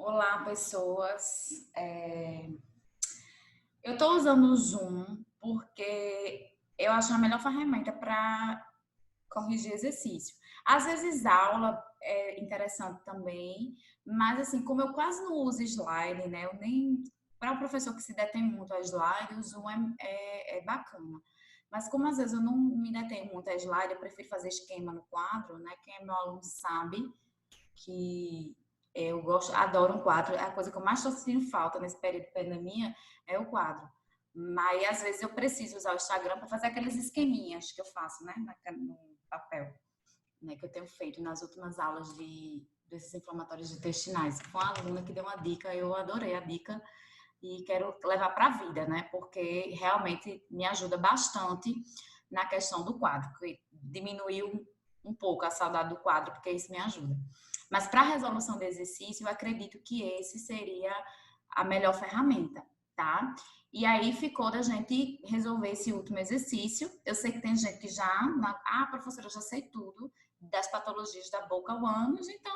Olá, pessoas. Eu estou usando o Zoom porque eu acho a melhor ferramenta para corrigir exercício. Às vezes aula é interessante também, mas assim, como eu quase não uso slide, né? Eu nem para o professor que se detém muito a slide, o Zoom é bacana. Mas como às vezes eu não me detenho muito a slide, eu prefiro fazer esquema no quadro, né? Quem é meu aluno sabe que eu gosto, adoro um quadro, é a coisa que eu mais estou sentindo falta nesse período de pandemia é o quadro. Mas às vezes eu preciso usar o Instagram para fazer aqueles esqueminhas que eu faço, né, no papel, né, que eu tenho feito nas últimas aulas desses inflamatórios intestinais. Foi uma aluna que deu uma dica, eu adorei a dica e quero levar para a vida, né, porque realmente me ajuda bastante na questão do quadro, que diminuiu um pouco a saudade do quadro, porque isso me ajuda. Mas para a resolução do exercício, eu acredito que esse seria a melhor ferramenta, tá? E aí ficou da gente resolver esse último exercício. Eu sei que tem gente que já, professora, eu já sei tudo das patologias da boca há anos, então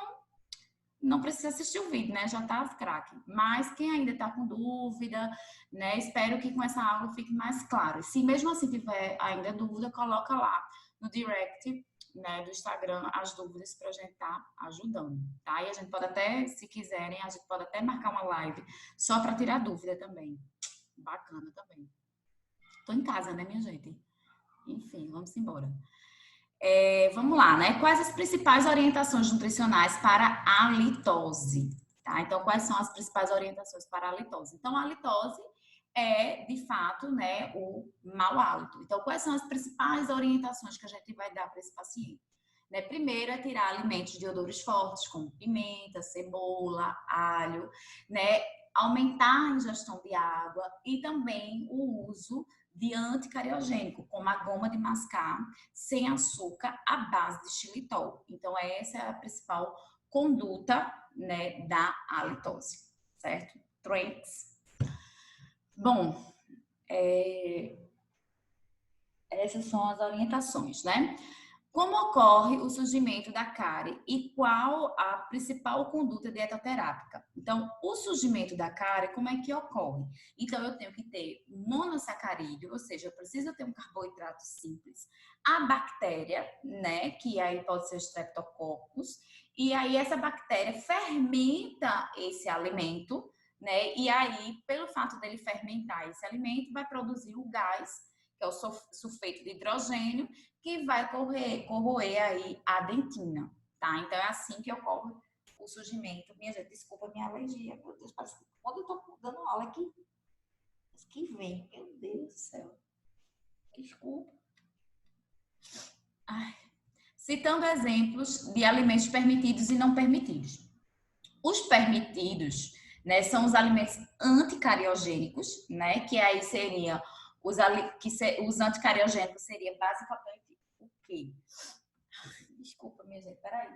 não precisa assistir o vídeo, né? Já tá craque. Mas quem ainda tá com dúvida, né? Espero que com essa aula fique mais claro. Se mesmo assim tiver ainda dúvida, coloca lá no direct, né, do Instagram as dúvidas para a gente estar ajudando, tá? E a gente pode até, se quiserem, a gente pode até marcar uma live só para tirar dúvida também. Bacana também. Tô em casa, né, minha gente? Enfim, vamos embora. Vamos lá, né? Quais as principais orientações nutricionais para a litose? Tá? Então, quais são as principais orientações para a litose? Então, a litose é, de fato, né, o mau hálito. Então, quais são as principais orientações que a gente vai dar para esse paciente? Né? Primeiro é tirar alimentos de odores fortes, como pimenta, cebola, alho, né? Aumentar a ingestão de água e também o uso de anticariogênico, como a goma de mascar, sem açúcar, à base de xilitol. Então, essa é a principal conduta, né, da halitose, certo? Drinks. Bom, essas são as orientações, né? Como ocorre o surgimento da cárie e qual a principal conduta dietoterápica? Então, o surgimento da cárie, como é que ocorre? Então, eu tenho que ter monossacarídeo, ou seja, eu preciso ter um carboidrato simples, a bactéria, né, que aí pode ser Streptococcus, e aí essa bactéria fermenta esse alimento, né, e aí, pelo fato dele fermentar esse alimento, vai produzir o gás, que é o sulfeto de hidrogênio, que vai corroer aí a dentina, tá? Então, é assim que ocorre o surgimento. Minha gente, desculpa a minha alergia. Meu Deus, parece que quando eu tô dando aula aqui, que vem. Meu Deus do céu. Desculpa. Ai. Citando exemplos de alimentos permitidos e não permitidos. Os permitidos, né, são os alimentos anticariogênicos, né, que aí seriam os anticariogênicos seria basicamente o quê? Desculpa, minha gente, peraí.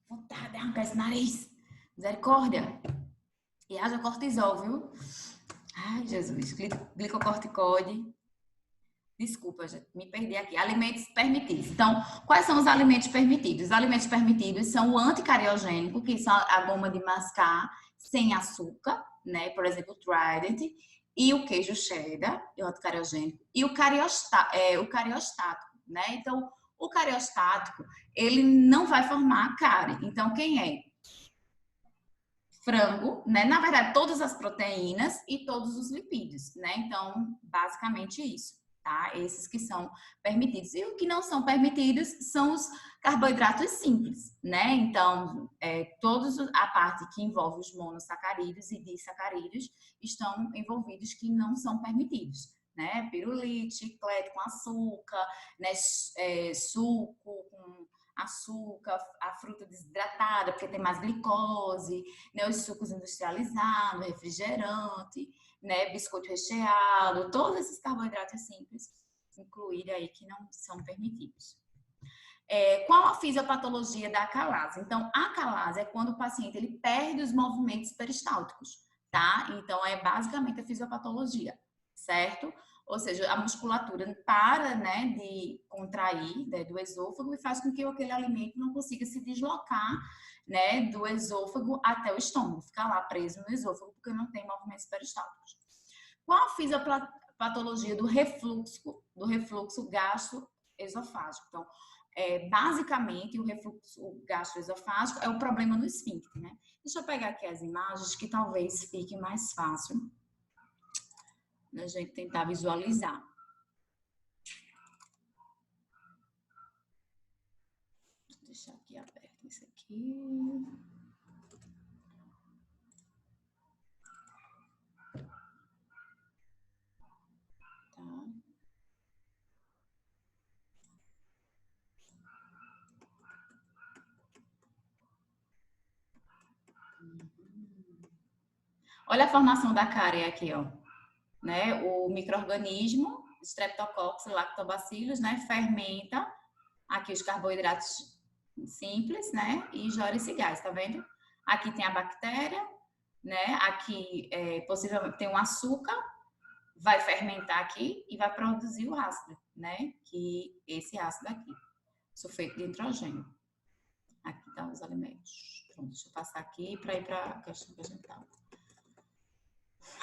Vontade de arrancar esse nariz. Misericórdia. E haja cortisol, viu? Ai, Jesus. Glicocorticoide. Desculpa, gente, me perdi aqui. Alimentos permitidos. Então, quais são os alimentos permitidos? Os alimentos permitidos são o anticariogênico, que são a goma de mascar sem açúcar, né? Por exemplo, o Trident, e o queijo cheddar, o anticariogênico, e o cariostático, né? Então, o cariostático, ele não vai formar cárie. Então, quem é? Frango, né? Na verdade, todas as proteínas e todos os lipídios, né? Então, basicamente isso. Tá? Esses que são permitidos. E o que não são permitidos são os carboidratos simples, né? Então, todos a parte que envolve os monossacarídeos e disacarídeos estão envolvidos que não são permitidos, né? Pirulite, chiclete com açúcar, né? Suco com açúcar, a fruta desidratada, porque tem mais glicose, né? Os sucos industrializados, refrigerante, né, biscoito recheado, todos esses carboidratos simples incluídos aí que não são permitidos. Qual a fisiopatologia da acalase? Então, a acalase é quando o paciente ele perde os movimentos peristálticos, tá? Então, é basicamente a fisiopatologia, certo? Ou seja, a musculatura para, né, de contrair, né, do esôfago e faz com que aquele alimento não consiga se deslocar, né, do esôfago até o estômago, ficar lá preso no esôfago porque não tem movimentos peristálticos. Qual a fisiopatologia do refluxo gastroesofágico? Então, basicamente, o refluxo gastroesofágico é o problema no esfíncter, né? Deixa eu pegar aqui as imagens que talvez fique mais fácil da gente tentar visualizar. Vou deixar aqui aberto isso aqui. Tá. Olha a formação da cárie aqui, ó. Né? O micro-organismo, Streptococcus lactobacillus, né? Fermenta aqui os carboidratos simples, né? E gera esse gás, tá vendo? Aqui tem a bactéria, né? Aqui possivelmente tem um açúcar, vai fermentar aqui e vai produzir o ácido, né? Que esse ácido aqui, sulfeto de nitrogênio. Aqui tá os alimentos. Pronto, deixa eu passar aqui para ir para a questão que a gente tá.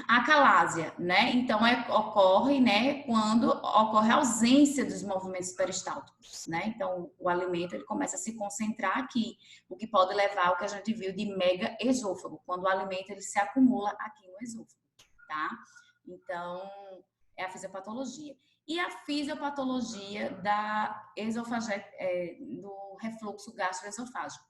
Acalásia, né? Então, ocorre, né, quando ocorre a ausência dos movimentos peristálticos, né? Então, o alimento ele começa a se concentrar aqui, o que pode levar ao que a gente viu de mega esôfago, quando o alimento ele se acumula aqui no esôfago, tá? Então, é a fisiopatologia. E a fisiopatologia do refluxo gastroesofágico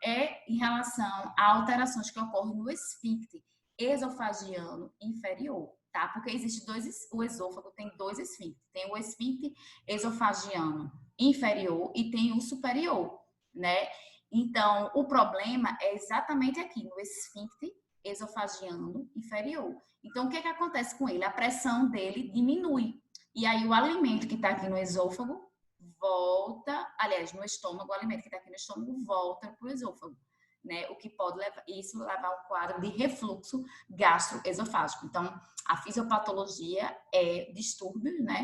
é em relação a alterações que ocorrem no esfíncter esofagiano inferior, tá? Porque existe o esôfago tem dois esfíncteres. Tem o esfíncter esofagiano inferior e tem o superior, né? Então, o problema é exatamente aqui, no esfíncter esofagiano inferior. Então, o que acontece com ele? A pressão dele diminui. E aí, o alimento que está aqui no esôfago volta, aliás, no estômago, o alimento que está aqui no estômago volta para o esôfago. Né, o que pode levar a um quadro de refluxo gastroesofágico. Então, a fisiopatologia é distúrbio, né,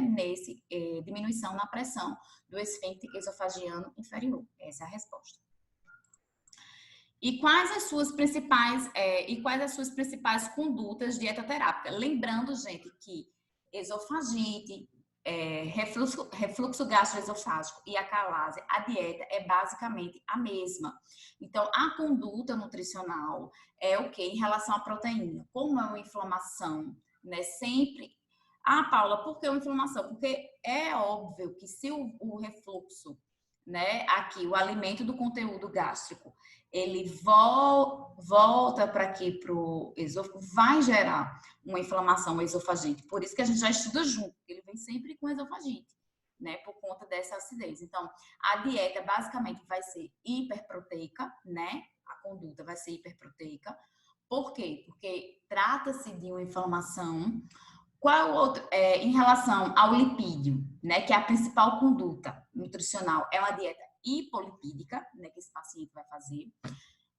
diminuição na pressão do esfíncter esofagiano inferior. Essa é a resposta. E quais as suas principais condutas dietoterápicas? Lembrando, gente, que esofagite, refluxo gastroesofágico e acalásia, a dieta é basicamente a mesma. Então, a conduta nutricional é o que em relação à proteína? Como é uma inflamação, né? Sempre. Ah, Paula, por que uma inflamação? Porque é óbvio que se o refluxo, né, aqui, o alimento do conteúdo gástrico, ele volta para aqui para o esôfago, vai gerar uma inflamação esofagite. Por isso que a gente já estuda junto, ele vem sempre com esofagite, né, por conta dessa acidez. Então, a dieta basicamente vai ser hiperproteica, né, a conduta vai ser hiperproteica. Por quê? Porque trata-se de uma inflamação. Qual o outro? Em relação ao lipídio, né, que é a principal conduta nutricional, é uma dieta hipolipídica, né, que esse paciente vai fazer.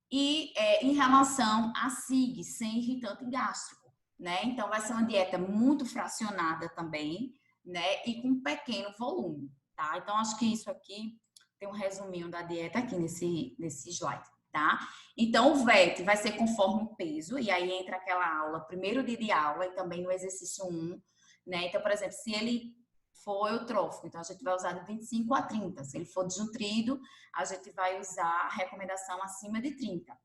E em relação a SIG, sem irritante gástrico, né? Então, vai ser uma dieta muito fracionada também, né? E com pequeno volume, tá? Então, acho que isso aqui tem um resuminho da dieta aqui nesse slide, tá? Então, o VET vai ser conforme o peso, e aí entra aquela aula, primeiro dia de aula, e também no exercício 1, né? Então, por exemplo, se ele for eutrófico, então a gente vai usar de 25 a 30. Se ele for desnutrido, a gente vai usar a recomendação acima de 30.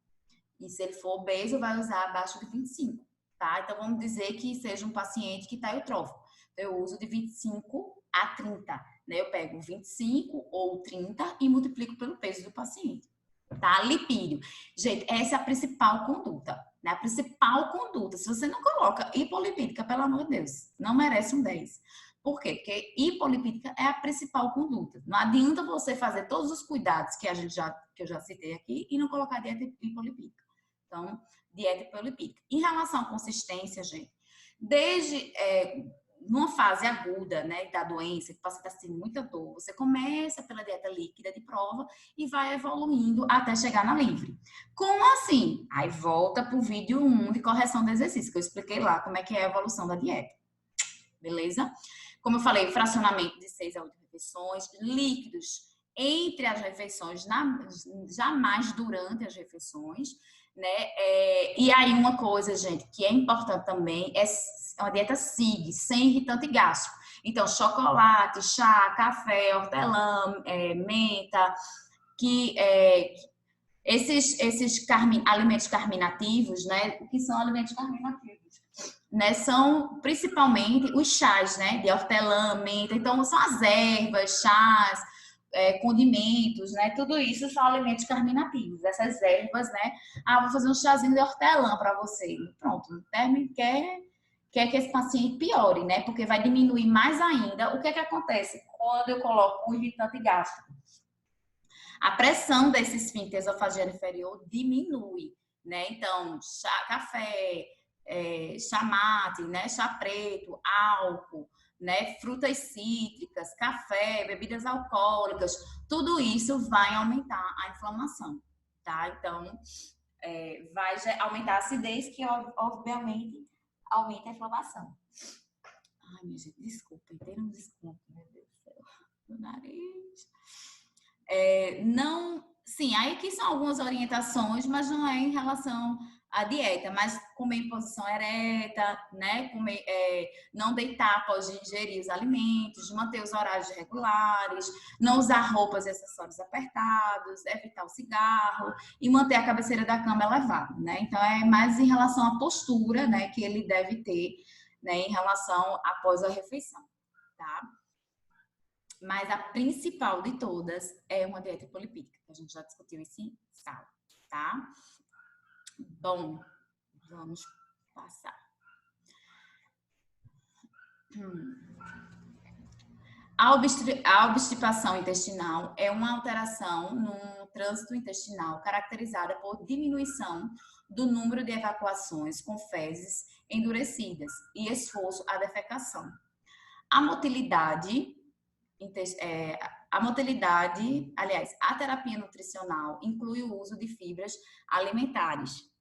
E se ele for obeso, vai usar abaixo de 25, tá? Então, vamos dizer que seja um paciente que está eutrófico. Então, eu uso de 25 a 30, né? Eu pego 25 ou 30 e multiplico pelo peso do paciente, tá? Lipídio. Gente, essa é a principal conduta, né? A principal conduta. Se você não coloca hipolipídica, pelo amor de Deus, não merece um 10. Por quê? Porque hipolipídica é a principal conduta. Não adianta você fazer todos os cuidados que eu já citei aqui e não colocar dieta hipolipídica. Então, dieta hipolipídica. Em relação à consistência, gente, desde numa fase aguda, né, da doença, que o paciente está sentindo muita dor, você começa pela dieta líquida de prova e vai evoluindo até chegar na livre. Como assim? Aí volta para o vídeo 1 de correção do exercício, que eu expliquei lá como é que é a evolução da dieta. beleza? Como eu falei, fracionamento de 6 a 8 refeições, líquidos entre as refeições, jamais durante as refeições, né? E aí uma coisa, gente, que é importante também é uma dieta SIG, sem irritante gástrico. Então, chocolate, chá, café, hortelã, menta, que esses alimentos carminativos, né? O que são alimentos carminativos? Né, são principalmente os chás, né, de hortelã, menta, então são as ervas, chás, condimentos, né, tudo isso são alimentos carminativos, essas ervas, né, vou fazer um chazinho de hortelã para você, pronto, o término quer que esse paciente piore, né, porque vai diminuir mais ainda. O que é que acontece quando eu coloco um irritante gástrico? A pressão desse esfíncter esofagéano inferior diminui, né, então chá, café, chá mate, né, chá preto, álcool, né, frutas cítricas, café, bebidas alcoólicas, tudo isso vai aumentar a inflamação, tá? Então, vai aumentar a acidez, que obviamente aumenta a inflamação. Ai, minha gente, desculpa, tem um desconto, meu Deus do céu, meu nariz. Não, sim, aí que são algumas orientações, mas não é em relação à dieta, mas comer em posição ereta, né? Comer, não deitar após ingerir os alimentos, manter os horários regulares, não usar roupas e acessórios apertados, evitar o cigarro e manter a cabeceira da cama elevada, né? Então é mais em relação à postura, né, que ele deve ter, né, em relação após a refeição, tá? Mas a principal de todas é uma dieta polipídica, que a gente já discutiu isso em sala, tá? Bom, vamos passar. A obstipação intestinal é uma alteração no trânsito intestinal caracterizada por diminuição do número de evacuações com fezes endurecidas e esforço à defecação. A motilidade, aliás, a terapia nutricional inclui o uso de fibras alimentares,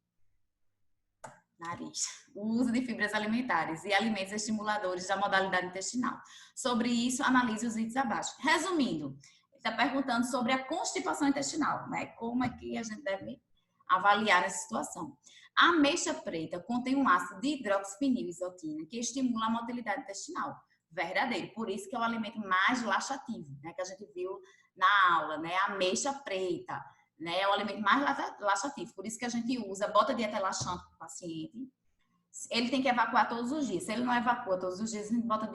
o uso de fibras alimentares e alimentos estimuladores da modalidade intestinal. Sobre isso, analise os itens abaixo. Resumindo, está perguntando sobre a constipação intestinal, né? Como é que a gente deve avaliar essa situação. A ameixa preta contém um ácido de hidroxipinil-isotina que estimula a motilidade intestinal. Verdadeiro, por isso que é o alimento mais laxativo, né, que a gente viu na aula, né, a ameixa preta, né, é o alimento mais laxativo, por isso que a gente bota dieta laxante para o paciente, ele tem que evacuar todos os dias, se ele não evacua todos os dias,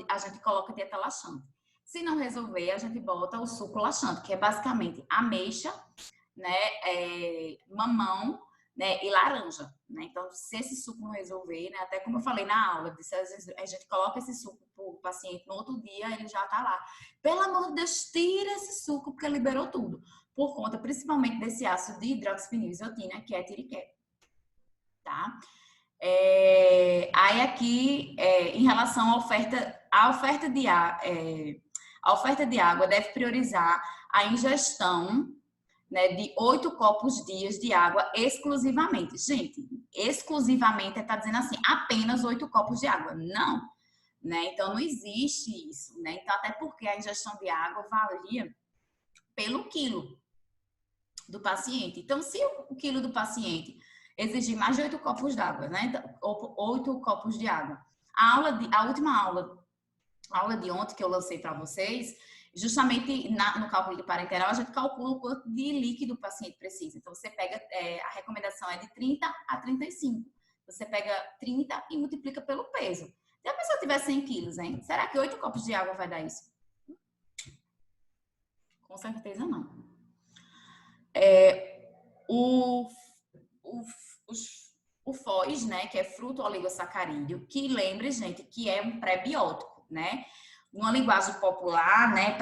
a gente coloca dieta laxante. Se não resolver, a gente bota o suco laxante, que é basicamente ameixa, né, mamão, né, e laranja, né? Então, se esse suco não resolver, né, até como eu falei na aula, a gente coloca esse suco para o paciente, no outro dia ele já tá lá. Pelo amor de Deus, tira esse suco, porque liberou tudo. Por conta, principalmente, desse ácido de hidroxipinil-isotina, que é tiriquete, tá? Aí aqui, em relação à oferta de água deve priorizar a ingestão, né, de 8 copos dias de água exclusivamente. Gente, exclusivamente está dizendo assim, apenas 8 copos de água. Não, né? Então não existe isso, né? Então até porque a ingestão de água varia pelo quilo do paciente. Então se o quilo do paciente exigir mais de 8 copos d'água, né? Então, 8 copos de água. A última aula de ontem que eu lancei para vocês, justamente no cálculo de parenteral, a gente calcula o quanto de líquido o paciente precisa. Então, você pega, a recomendação é de 30 a 35. Você pega 30 e multiplica pelo peso. Se a pessoa tiver 100 quilos, hein? Será que 8 copos de água vai dar isso? Com certeza não. O FOS, né, que é fruto oligosacarídeo, que lembre, gente, que é um pré-biótico, né? Numa linguagem popular, né,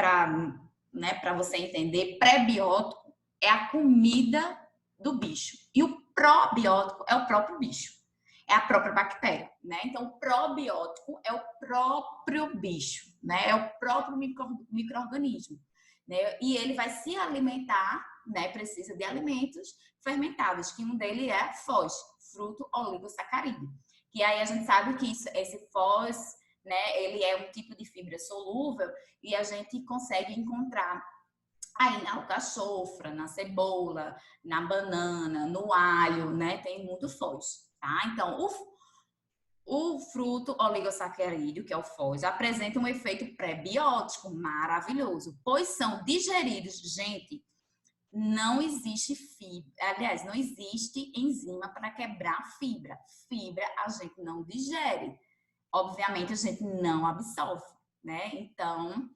para você entender, pré-biótico é a comida do bicho. E o probiótico é o próprio bicho. É a própria bactéria, né? Então, o probiótico é o próprio bicho, né? É o próprio micro-organismo, né? E ele vai se alimentar, né? Precisa de alimentos fermentados, que um deles é FOS, fruto oligosacarídeo. Que aí a gente sabe que esse FOS né? Ele é um tipo de fibra solúvel e a gente consegue encontrar aí na alcachofra, na cebola, na banana, no alho, né? Tem muito foz, tá? Então, o fruto oligosacarídeo, que é o foz, apresenta um efeito pré-biótico maravilhoso, pois são digeridos, gente. Não existe fibra, aliás, não existe enzima para quebrar fibra. Fibra a gente não digere. Obviamente a gente não absorve, né? Então,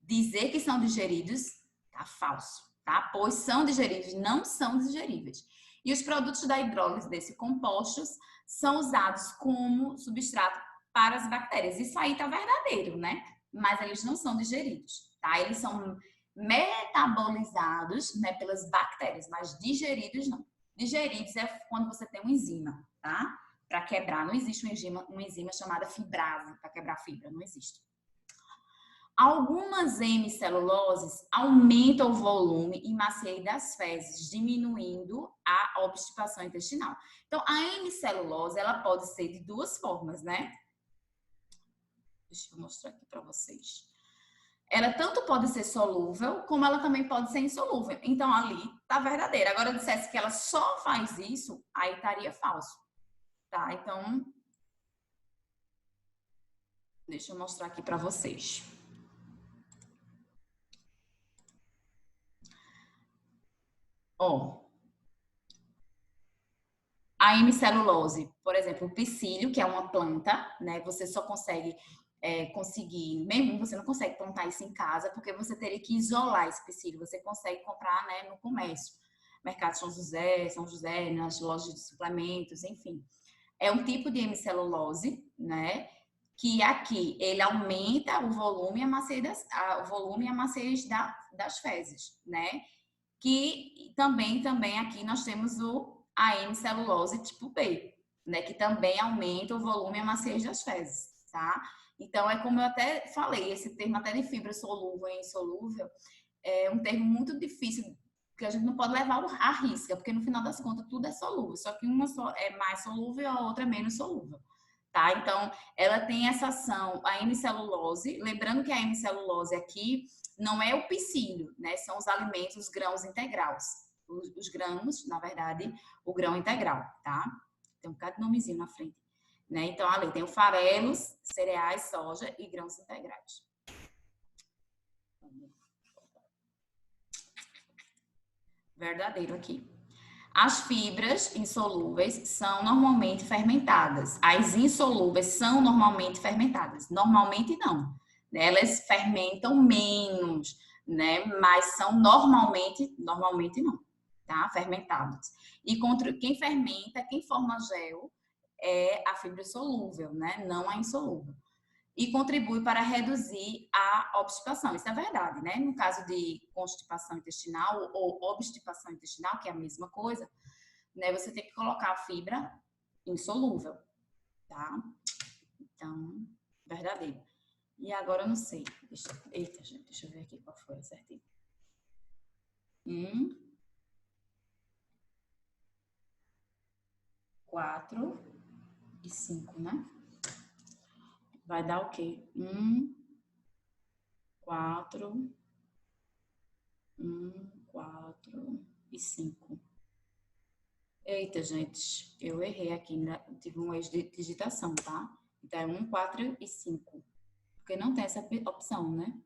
dizer que são digeridos tá falso, tá? Pois são digeridos, não são digeríveis. E os produtos da hidrólise desses compostos são usados como substrato para as bactérias. Isso aí tá verdadeiro, né? Mas eles não são digeridos, tá? Eles são metabolizados, né, pelas bactérias, mas digeridos não. Digeridos é quando você tem uma enzima, tá? Para quebrar, não existe uma enzima chamada fibrase para quebrar fibra, não existe. Algumas hemiceluloses aumentam o volume e maciez das fezes, diminuindo a obstipação intestinal. Então, a hemicelulose, ela pode ser de duas formas, né? Deixa eu mostrar aqui para vocês. Ela tanto pode ser solúvel, como ela também pode ser insolúvel. Então, ali tá verdadeira. Agora, eu dissesse que ela só faz isso, aí estaria falso. Tá? Então, deixa eu mostrar aqui para vocês. Ó, a hemicelulose, por exemplo, o psyllio, que é uma planta, né? Você só consegue conseguir, mesmo você não consegue plantar isso em casa, porque você teria que isolar esse psyllio. Você consegue comprar, né, no comércio, Mercado São José, nas lojas de suplementos, enfim. É um tipo de hemicelulose, né? Que aqui ele aumenta o volume e a maciez das fezes, né? Que também aqui nós temos a hemicelulose tipo B, né? Que também aumenta o volume e a maciez das fezes, tá? Então, é como eu até falei, esse termo até de fibra solúvel e insolúvel é um termo muito difícil, que a gente não pode levar à risca, porque no final das contas tudo é solúvel, só que uma é mais solúvel e a outra é menos solúvel. Tá? Então, ela tem essa ação, a hemicelulose, lembrando que a hemicelulose aqui não é o psyllio, né? São os alimentos, os grãos integrais. Os grãos, na verdade, o grão integral, tá? Tem um bocado de nomezinho na frente. Né? Então, ali tem o farelos, cereais, soja e grãos integrais. Verdadeiro aqui. As fibras insolúveis são normalmente fermentadas. As insolúveis são normalmente fermentadas. Normalmente não. Elas fermentam menos, né? Mas são normalmente não, tá? Fermentadas. E quem fermenta, quem forma gel é a fibra solúvel, né? Não a insolúvel. E contribui para reduzir a obstipação. Isso é verdade, né? No caso de constipação intestinal ou obstipação intestinal, que é a mesma coisa, né? Você tem que colocar a fibra insolúvel, tá? Então, verdadeiro. E agora eu não sei. Eita, gente, deixa eu ver aqui qual foi certinho. 4 e 5, né? Vai dar o quê? 4, 4 e 5. Eita, gente, eu errei aqui, né? Tive um erro de digitação, tá? Então, é 4 e 5. Porque não tem essa opção, né?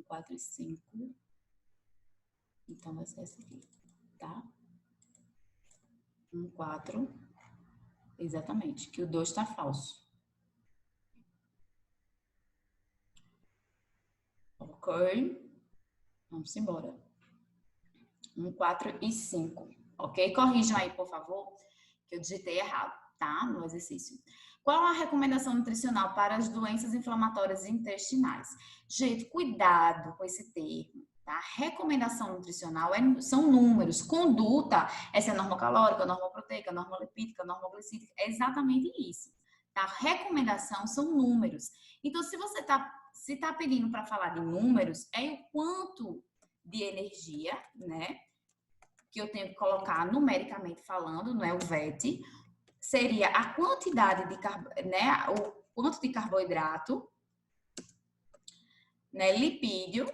4 e 5. Então, vai ser essa aqui, tá? 4. Exatamente, que o 2 tá falso. Ok? Vamos embora. 4 e 5. Ok? Corrijam aí, por favor, que eu digitei errado, tá? No exercício. Qual a recomendação nutricional para as doenças inflamatórias intestinais? Gente, cuidado com esse termo, tá? Recomendação nutricional são números. Conduta, essa é normocalórica, normoproteica, normolipídica, normoglicídica, é exatamente isso. Tá? Recomendação são números. Então, se você tá pedindo para falar de números, é o quanto de energia, né? Que eu tenho que colocar numericamente falando, não é o VET, seria a quantidade de carboidrato, né? quanto de carboidrato, né, lipídio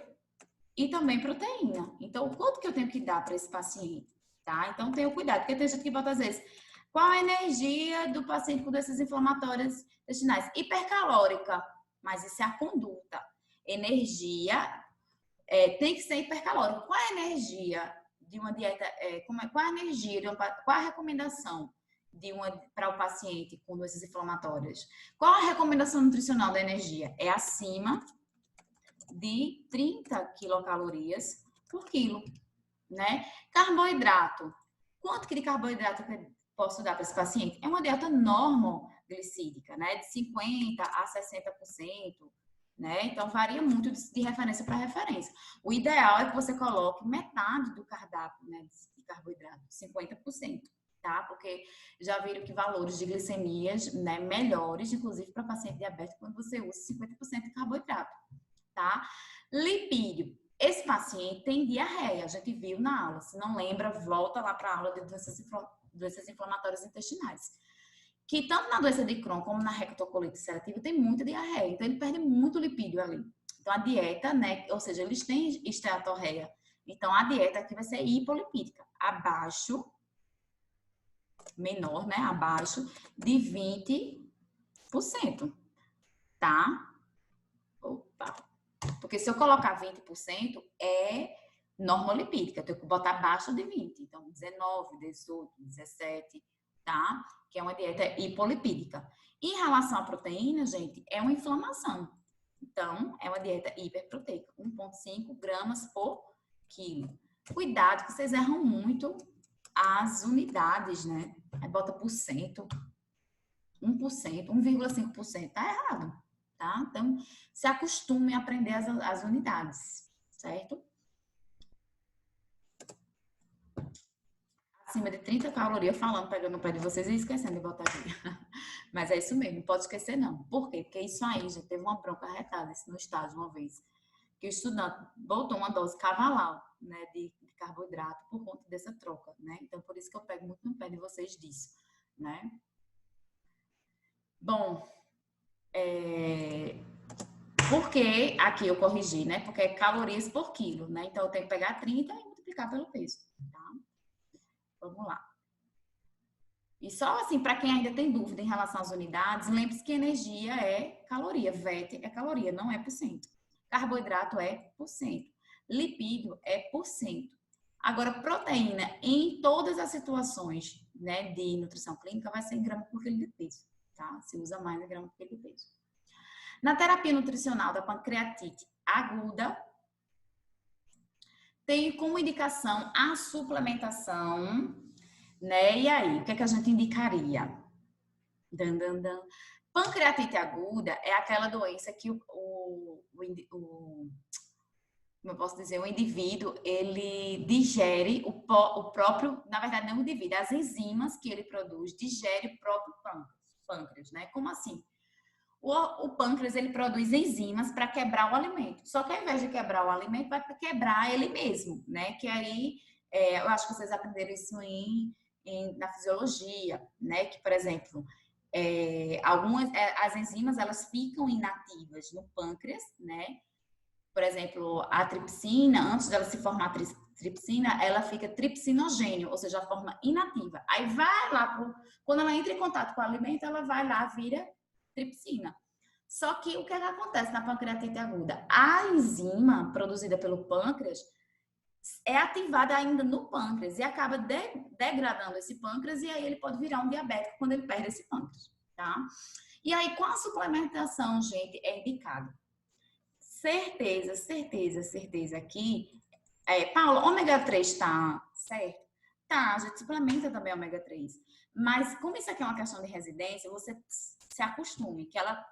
e também proteína. Então, o quanto que eu tenho que dar para esse paciente, tá? Então, tenha cuidado, porque tem gente que bota às vezes, qual a energia do paciente com doenças inflamatórias intestinais? Hipercalórica, mas isso é a conduta. Energia tem que ser hipercalórica. Qual é a energia de uma dieta? Qual a energia qual a recomendação para o paciente com doenças inflamatórias? Qual a recomendação nutricional da energia? É acima de 30 quilocalorias por quilo, né? Carboidrato. Quanto que de carboidrato eu posso dar para esse paciente? É uma dieta normoglicídica, né? De 50% a 60%, né? Então, varia muito de referência para referência. O ideal é que você coloque metade do cardápio, né, de carboidrato, 50%, tá? Porque já viram que valores de glicemias, né, melhores, inclusive para paciente diabético, quando você usa 50% de carboidrato, tá? Lipídio. Esse paciente tem diarreia, a gente viu na aula. Se não lembra, volta lá para a aula de doenças inflamatórias intestinais. Que tanto na doença de Crohn como na rectocolite ulcerativa tem muita diarreia. Então, ele perde muito lipídio ali. Então, a dieta, né? Ou seja, eles têm esteatorreia. Então, a dieta aqui vai ser hipolipídica. Abaixo, menor, né? Abaixo de 20%. Tá? Opa! Porque se eu colocar 20%, é normolipídica. Eu tenho que botar abaixo de 20%. Então, 19, 18, 17, tá? Que é uma dieta hipolipídica. Em relação à proteína, gente, é uma inflamação. Então, é uma dieta hiperproteica. 1,5 gramas por quilo. Cuidado que vocês erram muito as unidades, né? Aí bota por cento, 1%, 1,5%. Tá errado. Tá? Então, se acostume a aprender as unidades, certo? Acima de 30 calorias, falando, pegando o pé de vocês e esquecendo de botar aqui. Mas é isso mesmo, não pode esquecer não. Por quê? Porque isso aí, já teve uma bronca arretada no estágio uma vez, que o estudante botou uma dose cavalar, né, de carboidrato por conta dessa troca, né? Então, por isso que eu pego muito no pé de vocês disso, né? Bom, por que aqui eu corrigi, né? Porque é calorias por quilo, né? Então, eu tenho que pegar 30 e multiplicar pelo peso, tá? Vamos lá. E só assim, para quem ainda tem dúvida em relação às unidades, lembre-se que energia é caloria, VET é caloria, não é por cento. Carboidrato é por cento. Lipídio é por cento. Agora, proteína, em todas as situações, né, de nutrição clínica, vai ser em grama por quilo de peso, tá? Se usa mais em grama por quilo de peso. Na terapia nutricional da pancreatite aguda, tem como indicação a suplementação, né? E aí, o que é que a gente indicaria? Pancreatite aguda é aquela doença que como eu posso dizer, o indivíduo, ele digere o próprio, na verdade não o indivíduo, as enzimas que ele produz, digere o próprio pâncreas, né? Como assim? O pâncreas, ele produz enzimas para quebrar o alimento. Só que ao invés de quebrar o alimento, vai quebrar ele mesmo, né? Que aí, eu acho que vocês aprenderam isso na fisiologia, né? Que, por exemplo, as enzimas, elas ficam inativas no pâncreas, né? Por exemplo, a tripsina, antes dela se formar tripsina, ela fica tripsinogênio, ou seja, a forma inativa. Aí vai lá, quando ela entra em contato com o alimento, ela vai lá, vira tripsina. Só que o que acontece na pancreatite aguda? A enzima produzida pelo pâncreas é ativada ainda no pâncreas e acaba degradando esse pâncreas e aí ele pode virar um diabético quando ele perde esse pâncreas, tá? E aí, com a suplementação, gente, é indicado. Certeza aqui. Paula, ômega 3 tá certo? Tá, a gente suplementa também ômega 3. Mas como isso aqui é uma questão de residência, você se acostume, que ela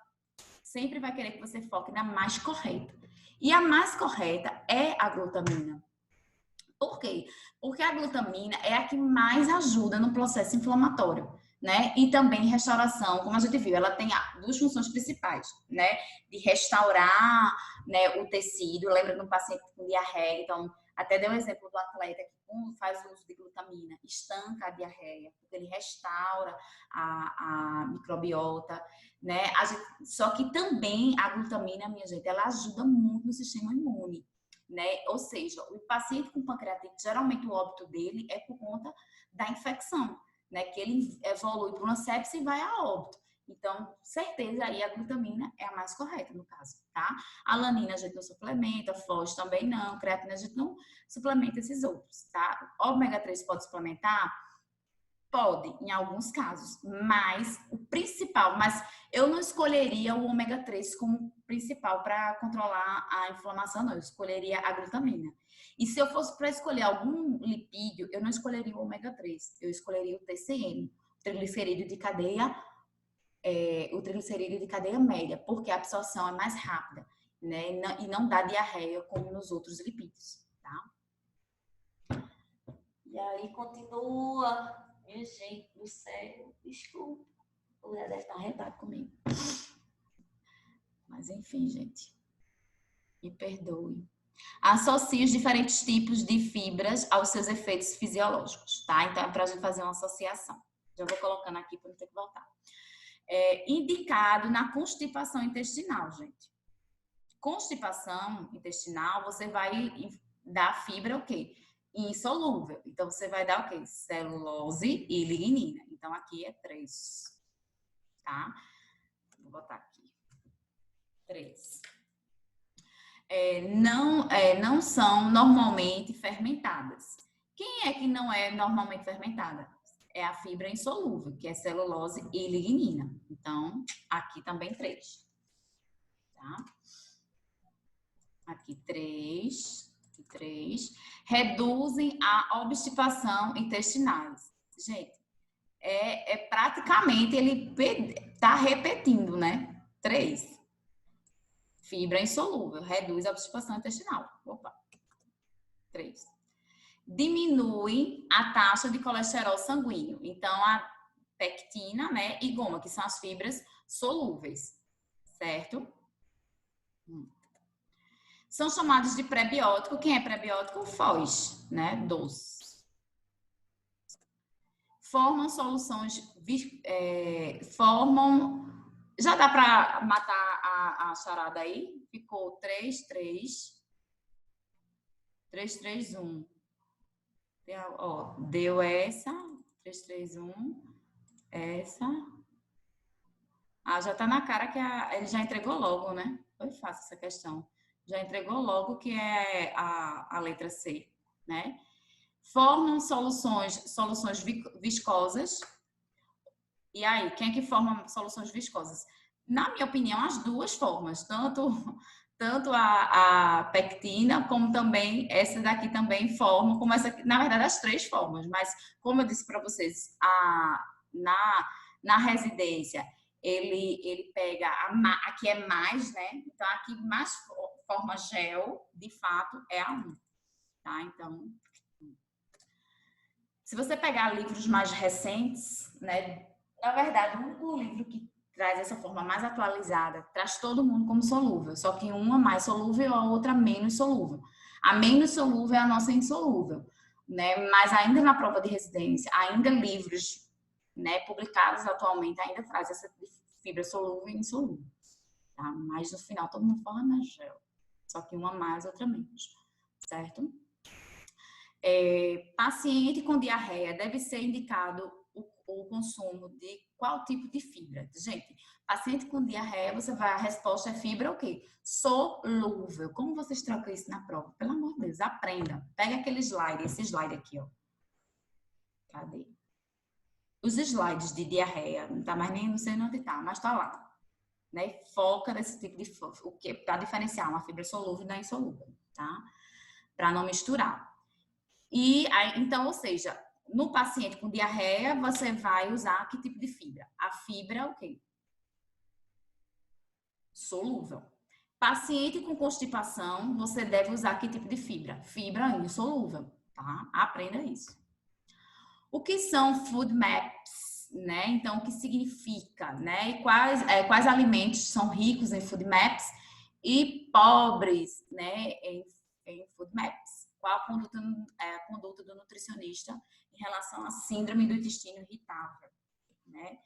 sempre vai querer que você foque na mais correta. E a mais correta é a glutamina. Por quê? Porque a glutamina é a que mais ajuda no processo inflamatório, né? E também restauração, como a gente viu, ela tem duas funções principais, né? De restaurar, né, o tecido. Lembra de um paciente com diarreia, então Até dei um exemplo do atleta que faz uso de glutamina, estanca a diarreia, porque ele restaura a microbiota, né? Só que também a glutamina, minha gente, ela ajuda muito no sistema imune, né? Ou seja, o paciente com pancreatite, geralmente o óbito dele é por conta da infecção, né? Que ele evolui para uma sepse e vai a óbito. Então, certeza aí a glutamina é a mais correta no caso, tá? A alanina a gente não suplementa, fós também não, creatina a gente não suplementa esses outros, tá? Ômega 3 pode suplementar? Pode, em alguns casos, mas o principal, mas eu não escolheria o ômega 3 como principal para controlar a inflamação, não, eu escolheria a glutamina. E se eu fosse para escolher algum lipídio, eu não escolheria o ômega 3, eu escolheria o TCM, triglicerídeo de cadeia o triglicerídeo de cadeia média, porque a absorção é mais rápida, né? E não dá diarreia como nos outros lipídios, tá? E aí continua. Minha gente do céu, desculpa. O Léo deve estar arretado comigo. Mas enfim, gente. Me perdoe. Associe os diferentes tipos de fibras aos seus efeitos fisiológicos, tá? Então é pra gente fazer uma associação. Já vou colocando aqui para não ter que voltar. Indicado na constipação intestinal, gente. Constipação intestinal, você vai dar fibra o quê? Insolúvel. Então, você vai dar o quê? Celulose e lignina. Então, aqui é 3. Tá? Vou botar aqui. 3. Não são normalmente fermentadas. Quem é que não é normalmente fermentada? É a fibra insolúvel, que é celulose e lignina. Então, aqui também 3. Tá? Aqui 3. Reduzem a obstipação intestinal. Gente, praticamente ele está repetindo, né? 3. Fibra insolúvel, reduz a obstipação intestinal. Opa. 3. Diminui a taxa de colesterol sanguíneo. Então, a pectina, né, e goma, que são as fibras solúveis, certo? São chamados de prebiótico. Quem é prebiótico? Foz, né, doce. Formam soluções, já dá para matar a charada aí? Ficou 3, 3. 3, 3, 1. Ó, deu essa. 3, 3, 1. Essa. Já tá na cara que ele já entregou logo, né? Foi fácil essa questão. Já entregou logo que é a letra C, né? Formam soluções viscosas. E aí, quem é que forma soluções viscosas? Na minha opinião, as duas formas, tanto a pectina, como também essa daqui também forma, como essa, na verdade, as 3 formas, mas como eu disse para vocês, na residência, ele pega, aqui é mais, né? Então, aqui mais forma gel, de fato, é a 1, tá? Então, se você pegar livros mais recentes, né? Na verdade, o único livro que traz essa forma mais atualizada traz todo mundo como solúvel, só que uma mais solúvel e a outra menos solúvel. A menos solúvel é a nossa insolúvel, né? Mas ainda na prova de residência, ainda livros, né, publicados atualmente ainda traz essa fibra solúvel e insolúvel, tá? Mas no final todo mundo fala na gel, só que uma mais, outra menos, certo? Paciente com diarreia deve ser indicado o consumo de qual tipo de fibra? Gente, paciente com diarreia, a resposta é fibra o quê? Solúvel. Como vocês trocam isso na prova? Pelo amor de Deus, aprenda. Pega aquele slide, esse slide aqui, ó. Cadê? Os slides de diarreia, não tá mais nem, não sei onde tá, mas tá lá. Né? Foca nesse tipo de o que para diferenciar uma fibra solúvel da insolúvel, tá? Para não misturar. E aí, então, ou seja, no paciente com diarreia, você vai usar que tipo de fibra? A fibra, o quê? Solúvel. Paciente com constipação, você deve usar que tipo de fibra? Fibra insolúvel, tá? Aprenda isso. O que são food maps, né? Então, o que significa, né? E quais alimentos são ricos em food maps e pobres, né? Em food maps. qual a conduta do nutricionista em relação à síndrome do intestino irritável, né?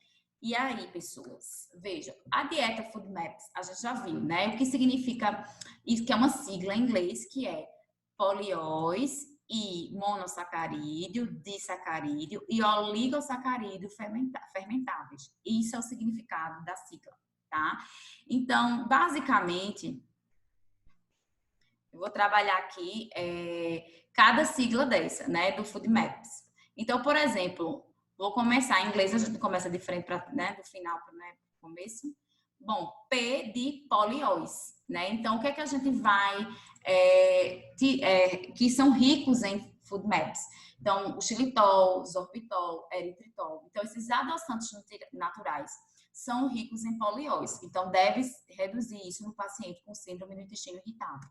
E aí, pessoas, vejam, a dieta FoodMaps, a gente já viu, né? O que significa isso, que é uma sigla em inglês, que é polióis e monossacarídeo, disacarídeo e oligosacarídeo fermentáveis. Isso é o significado da sigla, tá? Então, basicamente, eu vou trabalhar aqui cada sigla dessa, né, do FoodMaps. Então, por exemplo, vou começar em inglês, a gente começa de frente para, né, do final para o começo. Bom, P de polióis, né? Então, o que é que a gente vai que são ricos em FoodMaps? Então, o xilitol, sorbitol, eritritol. Então, esses adoçantes naturais são ricos em polióis. Então, deve reduzir isso no paciente com síndrome do intestino irritável,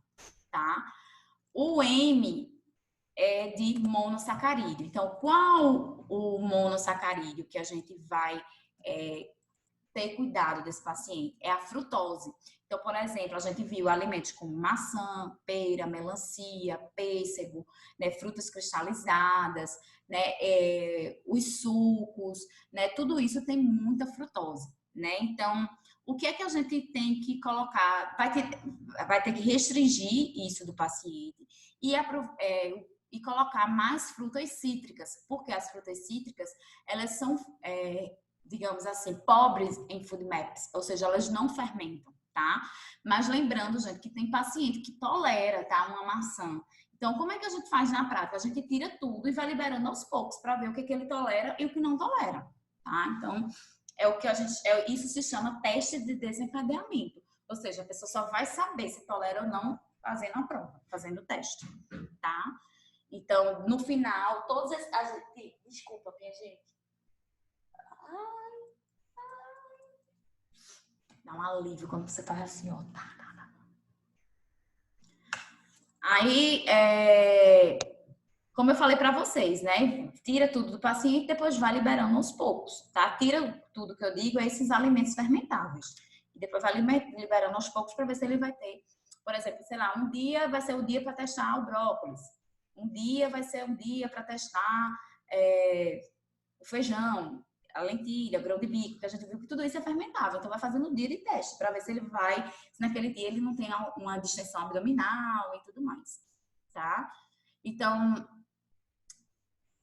tá? O M é de monossacarídeo. Então, qual o monossacarídeo que a gente vai ter cuidado desse paciente? É a frutose. Então, por exemplo, a gente viu alimentos como maçã, pera, melancia, pêssego, né, frutas cristalizadas, né, os sucos, né, tudo isso tem muita frutose, né? Então, o que é que a gente tem que colocar? Vai ter que restringir isso do paciente e colocar mais frutas cítricas, porque as frutas cítricas, elas são, digamos assim, pobres em FoodMaps, ou seja, elas não fermentam, tá? Mas lembrando, gente, que tem paciente que tolera, tá, uma maçã. Então, como é que a gente faz na prática? A gente tira tudo e vai liberando aos poucos para ver o que ele tolera e o que não tolera, tá? Então, é o que a gente, isso se chama teste de desencadeamento. Ou seja, a pessoa só vai saber se tolera ou não fazendo a prova, fazendo o teste, tá? Então, no final, todas as... Desculpa, minha gente. Dá um alívio quando você faz assim, ó. Aí, como eu falei para vocês, né? Tira tudo do paciente, depois vai liberando aos poucos, tá? Tira tudo que eu digo, esses alimentos fermentáveis. E depois vai liberando aos poucos para ver se ele vai ter, por exemplo, sei lá, um dia vai ser o dia para testar o brócolis. Um dia vai ser um dia para testar o feijão, a lentilha, o grão de bico, que a gente viu que tudo isso é fermentável. Então, vai fazendo um dia de teste para ver se ele vai, se naquele dia ele não tem uma distensão abdominal e tudo mais, tá? Então,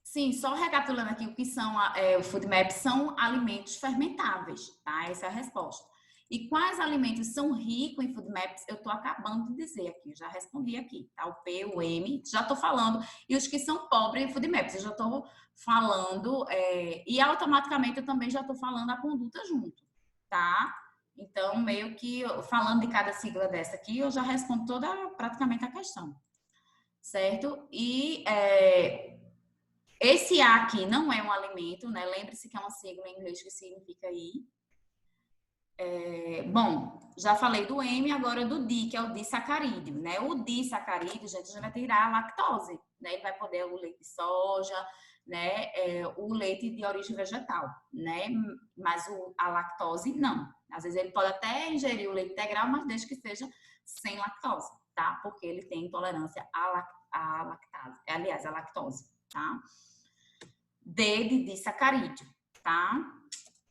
sim, só recapitulando aqui o que são o FoodMaps, são alimentos fermentáveis, tá? Essa é a resposta. E quais alimentos são ricos em FoodMaps? Eu estou acabando de dizer aqui, já respondi aqui, tá? O P, o M, já estou falando. E os que são pobres em FoodMaps, eu já estou falando, e automaticamente eu também já estou falando a conduta junto, tá? Então, meio que falando de cada sigla dessa aqui, eu já respondo praticamente a questão, certo? E esse A aqui não é um alimento, né? Lembre-se que é uma sigla em inglês que significa I. Bom, já falei do M, agora do D, que é o disacarídeo, né? O disacarídeo, gente, a gente vai tirar a lactose, né? Ele vai poder o leite de soja, né? O leite de origem vegetal, né? Mas a lactose, não. Às vezes ele pode até ingerir o leite integral, mas desde que seja sem lactose, tá? Porque ele tem intolerância à lactase, aliás, à lactose, tá? D de disacarídeo, tá?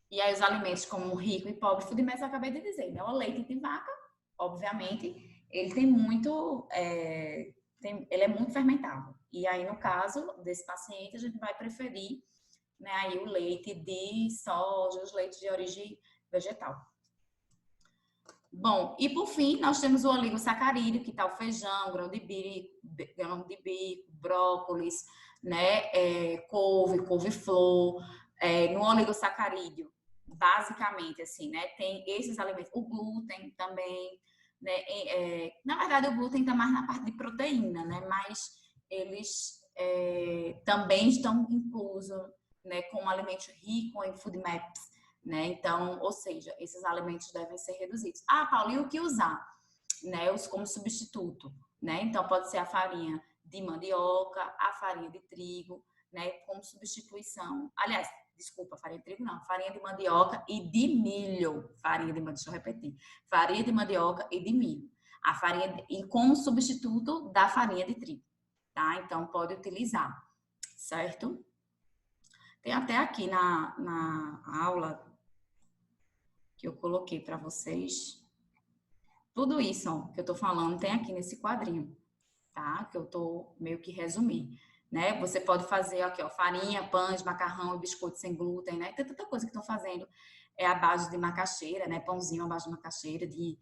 E aí os alimentos como rico e pobre, FoodMaps eu acabei de dizer, né? O leite de vaca, obviamente, ele tem muito, ele é muito fermentável. E aí, no caso desse paciente, a gente vai preferir, né, aí o leite de soja, os leites de origem vegetal. Bom, e por fim, nós temos o oligosacarídeo, que tá o feijão, grão de bico, brócolis, né, couve-flor. No oligosacarídeo, basicamente, assim, né, tem esses alimentos, o glúten também, né, na verdade o glúten está mais na parte de proteína, né, mas eles também estão inclusos, né, como alimentos ricos em FoodMaps, né, então, ou seja, esses alimentos devem ser reduzidos. Ah, Paulo, e o que usar? Né, como substituto, né, então pode ser a farinha de mandioca, a farinha de trigo, né, como substituição. Aliás, desculpa, farinha de trigo não, farinha de mandioca e de milho. Deixa eu repetir. Farinha de mandioca e de milho. E como substituto da farinha de trigo, tá? Então, pode utilizar, certo? Tem até aqui na aula que eu coloquei para vocês. Tudo isso, ó, que eu tô falando tem aqui nesse quadrinho, tá? Que eu tô meio que resumindo, né? Você pode fazer aqui, ó, farinha, pães, macarrão e biscoito sem glúten, né? Tem tanta coisa que estão fazendo à base de macaxeira, né? Pãozinho à base de macaxeira, de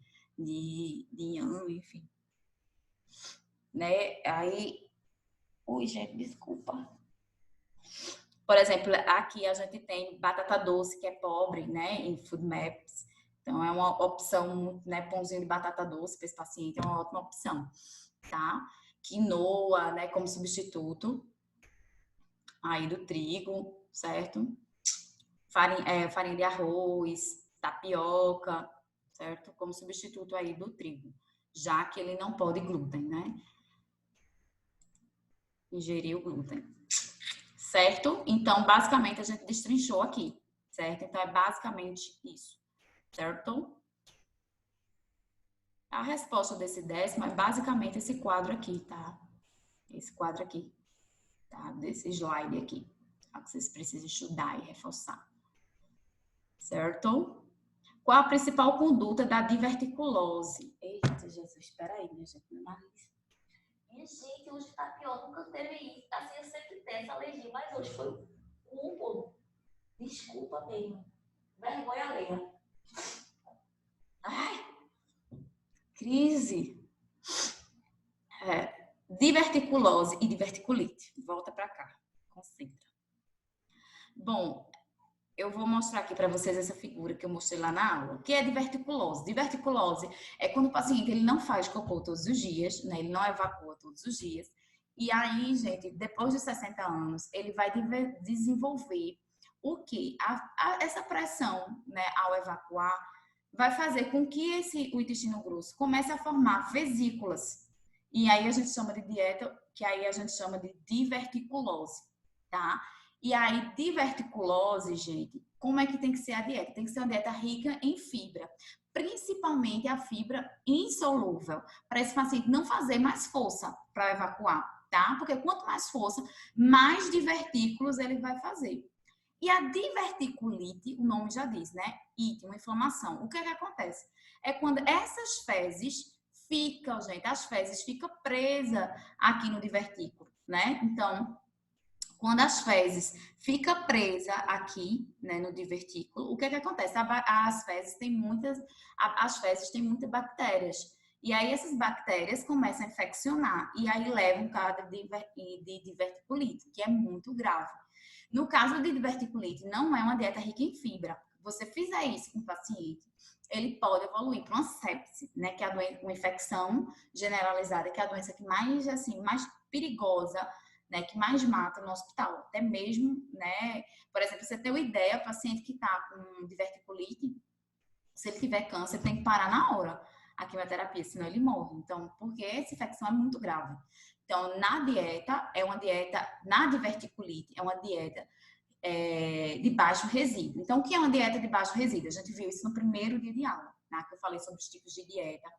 inhame, enfim. Né? Aí, ui, gente, desculpa. Por exemplo, aqui a gente tem batata doce, que é pobre, né? Em Food Maps. Então, é uma opção, né? Pãozinho de batata doce para esse paciente é uma ótima opção, tá? Quinoa, né? Como substituto aí do trigo, certo? Farinha de arroz, tapioca, certo? Como substituto aí do trigo, já que ele não pode glúten, né? Ingerir o glúten, certo? Então, basicamente, a gente destrinchou aqui, certo? Então, é basicamente isso, certo? A resposta desse 10º é basicamente esse quadro aqui, tá? Esse quadro aqui, tá? Desse slide aqui, tá? Que vocês precisam estudar e reforçar, certo? Qual a principal conduta da diverticulose? Eita, Jesus, espera aí, minha gente, meu nariz. Minha gente, hoje tá pior, nunca teve isso. Assim, eu sempre tenho essa alergia, mas hoje foi um cúmulo. Desculpa mesmo. Vergonha alheia. Ai, crise. Diverticulose e diverticulite. Volta para cá. Concentra. Bom, eu vou mostrar aqui para vocês essa figura que eu mostrei lá na aula, que é diverticulose. Diverticulose é quando o paciente ele não faz cocô todos os dias, né? Ele não evacua todos os dias. E aí, gente, depois de 60 anos, ele vai desenvolver o quê? Essa pressão, né, ao evacuar, vai fazer com que o intestino grosso comece a formar vesículas. E aí a gente chama de dieta, que aí a gente chama de diverticulose, tá? E aí, diverticulose, gente, como é que tem que ser a dieta? Tem que ser uma dieta rica em fibra, principalmente a fibra insolúvel, para esse paciente não fazer mais força para evacuar, tá? Porque quanto mais força, mais divertículos ele vai fazer. E a diverticulite, o nome já diz, né? Ite, uma inflamação. O que é que acontece? É quando essas fezes ficam, gente, as fezes ficam presas aqui no divertículo, né? Então, quando as fezes ficam presas aqui, né, no divertículo, o que é que acontece? As fezes têm muitas bactérias. E aí essas bactérias começam a infeccionar e aí levam um quadro de diverticulite, que é muito grave. No caso de diverticulite, não é uma dieta rica em fibra. Você fizer isso com o paciente, ele pode evoluir para uma sepse, né, que é uma infecção generalizada, que é a doença que mais, assim, mais perigosa, né, que mais mata no hospital. Até mesmo, né, por exemplo, você tem uma ideia, o paciente que está com diverticulite, se ele tiver câncer, tem que parar na hora a quimioterapia, senão ele morre. Então, porque essa infecção é muito grave. Então, na diverticulite, é uma dieta de baixo resíduo. Então, o que é uma dieta de baixo resíduo? A gente viu isso no primeiro dia de aula, né, que eu falei sobre os tipos de dieta.